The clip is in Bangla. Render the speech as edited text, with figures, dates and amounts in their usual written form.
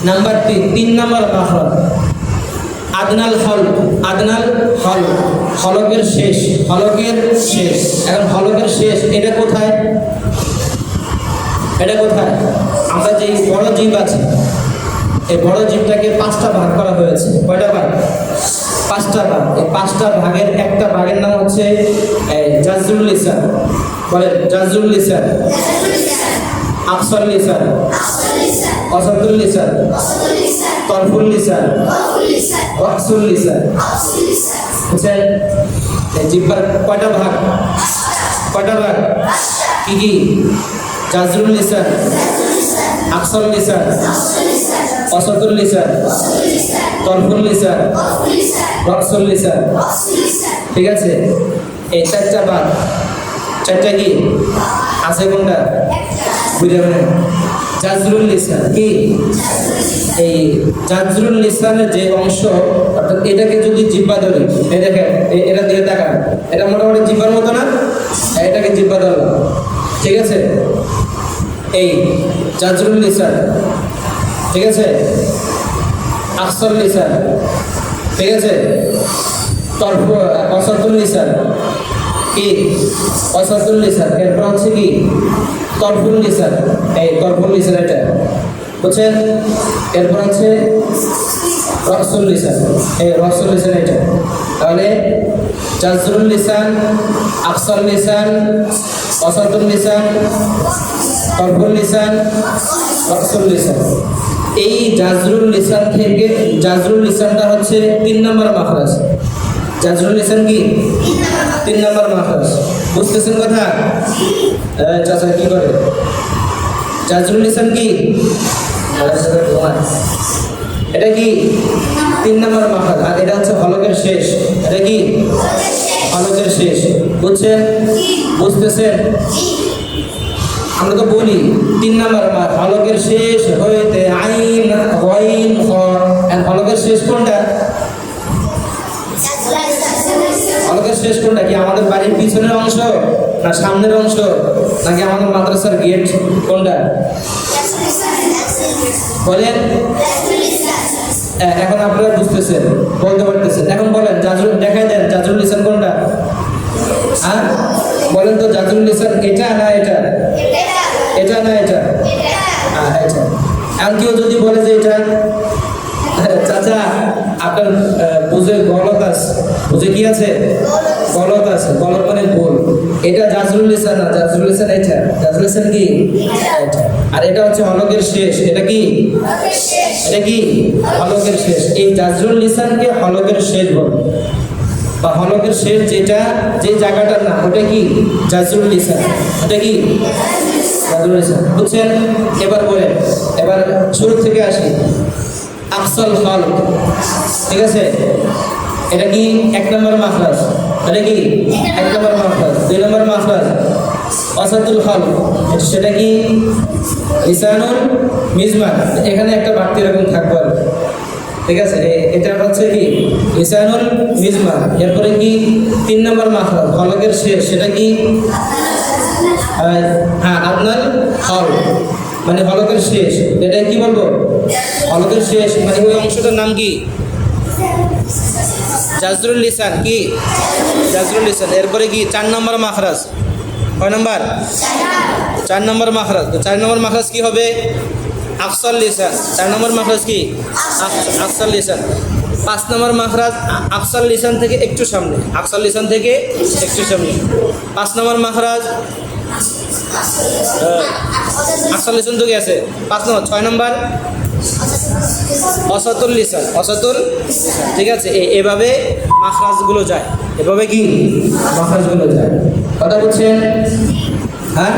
নাম্বার 3 নম্বর মাখরাজ আদনাল হলক। আদনাল হলক, হলকের শেষ, হলকের শেষ। এখন হলকের শেষ এটা কোথায়? এটা কোথায়? আমরা যে বড় জীব আছে, এই বড় জীবটাকে 5টা ভাগ করা হয়েছে। কয়টা ভাগ? 5টা ভাগ। এই 5টা ভাগের একটা ভাগের নাম হচ্ছে জাজরুল লিসান। বলেন জাজরুল লিসান, আকসার লিসান, অসাদুল লিসান, তরফুল লিসান, ওয়াকসুল লিসান। বুঝছেন? এই জিহ্বার কয়টা ভাগ? কয়টা ভাগ? কি কি? জাজরুল লিসান, আকসার লিসান, অসাদুল লিসান, তরফুল লিসান, ওয়াকসুল লিসান। ঠিক আছে? এই 4টা ভাগ। 4টা কি আছে? কোনটা? বুঝে নেন। জাজরুল লিসান কি? এই জাজরুল লিসানের যে অংশ, অর্থাৎ এটাকে যদি জিহ্বা ধরি, এই দেখেন এটা দিয়ে তাকান, এটা মোটামুটি জিহ্বার মতো না? এটাকে জিহ্বা ধরলাম, ঠিক আছে? এই জাজরুল লিসান, ঠিক আছে? আকসার লিসান, ঠিক আছে? অসাদুল লিসান কি? অসাদুল লিসান। এরপর হচ্ছে কি? তরফুল লিসান। এই তরফুল লিসান এটা, বুঝছেন? এরপর হচ্ছে রসুল লিসান। এই রসুল লিসান এটা। তাহলে জাজরুল লিসান, আকসার লিসান, অসাদুল লিসান, তরফুল লিসান, রসুল লিসান। এই জাজরুল লিসান থেকে, জাজরুল লিসানটা হচ্ছে 3 নম্বর মাখরাজ। জাজরুল লিসান কি? 3 নম্বর মাখরাজ। বুঝতেছেন কথা? চাচা কি করে? জাজরুল লিসান কি? এটা কি? 3 নম্বর মাখরাজ। আর এটা হচ্ছে হলকের শেষ। এটা কি? হলকের শেষ। বুঝছেন? বুঝতেছেন? আমরা তো বলি 3 নম্বর হলকের শেষ হইতে আইন গইন খ। হলকের শেষ কোনটা? হলকের শেষ কোনটা? কি আমাদের বাড়ির পিছনের অংশ, না সামনের অংশ, নাকি আমাদের মাদ্রাসার গেট? কোনটা বলেন? এখন আপনারা বুঝতেছেন, বলতে পারতেছেন। এখন বলেন জাজরুল, দেখাই দেন জাজরুল লিসান কোনটা? হ্যাঁ বলেন তো, জাজরুল লিসান এটা না এটা? এটা না এটা? হ্যাঁ এটা। এখন কেউ যদি বলে যে এটা, চাচা আপনার বুঝে গলত আছে। বুঝে কি আছে? গলত আছে। গলত মানে ভুল। এটা জাজরুল লিসান না, জাজরুল লিসান এটা। জাজরুল লিসান কি? এটা। আর এটা হচ্ছে হলকের শেষ। এটা কি? এটা কি? হলকের শেষ। এই জাজরুল লিসানকে হলকের শেষ বলে, বা হলকের শেষ যেটা, যে জায়গাটার নাম, ওটা কি? জাজরুল লিসান। ওটা কি? জাজরুল লিসান। বুঝছেন? এবার বলেন, এবার শুরু থেকে আসি। আকসাল হলক, ঠিক আছে? এটা কি? 1 নম্বর মাখরাজ। এটা কি? 1 নম্বর মাখরাজ। 2 নম্বর মাখরাজ অসাদুল হলক, সেটা কি? লিসানুল মিজমার। এখানে একটা বাড়তি এরকম থাকবে, ঠিক আছে? এটা হচ্ছে কি? লিসানুল মিজমার। এরপরে কি? 3 নম্বর মাখরাজ হলকের শেষ, সেটা কি? হ্যাঁ আদনাল হল, মানে হলকের শেষ। এটা কি বলবো? হলকের শেষ মানে ওই অংশটার নাম কি? জাজরুল লিসান। কি? জাজরুল লিসান। এরপরে কি? 4 নম্বর মাখরাজ। কয় নম্বর? 4 নম্বর মাখরাজ। 4 নম্বর মাখরাজ কি হবে? আকসার লিসান। 4 নম্বর মাখরাজ কি? আকসার লিসান। 5 নম্বর মাখরাজ আকসার লিসান থেকে একটু সামনে। আকসার লিসান থেকে একটু সামনে। 5 নম্বর মাখরাজ আকসার লিসান তো কি আছে? 5 নম্বর। 6 নম্বর অসাতুল লিসান। অসাতুল লিসান, ঠিক আছে? এভাবে মাখরাজগুলো যায়। এভাবে কি মাখরাজগুলো যায়। কথা বলছেন? হ্যাঁ।